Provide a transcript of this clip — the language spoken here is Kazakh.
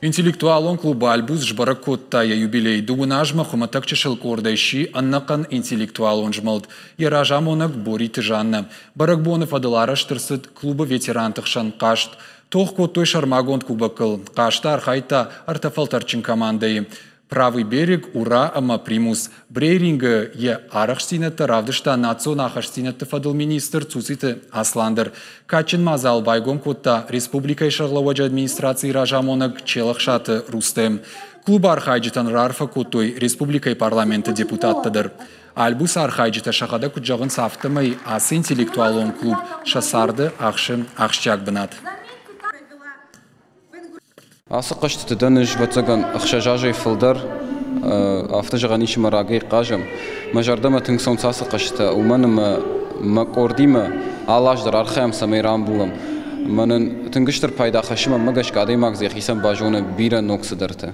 Интеллектуалон клуба Альбус жбара коттая юбилей дугунажма хуматак чешел кордайши аннакан интеллектуалон жмалд. Яражамонак борит жанна. Баракбонов адалараштырсыд клуба ветерантықшан қашт. Тоқ коттой шармагон кубакыл. Қашта архайта артафалтарчин командai. Правый берег ура ама примус. Брейринга е арахштината равдышта национа ахаштината фадыл министр цуците Асландыр. Качин мазал байгом котта республикай шағлауаджа администрации ражамонак челахшаты Рустем. Клуб архайджитан рарфа коттой республикай парламенты депутаттадыр. Альбус архайджита шахада куджағын сафтымай ас интеллектуалон клуб шасарды ақшын ақшчак бінат. Асы қашты дәніш ватсаган ақшажажай фылдар автожағаниші марағай қажым. Мажардама тыңсон сасы қашты. Уманым мақордимы алаждар архаям самайрам бұлым. Манын тыңгыштыр пайда қашыма мағаш қадаймақ зияқисан бажуны бира ноксыдырты.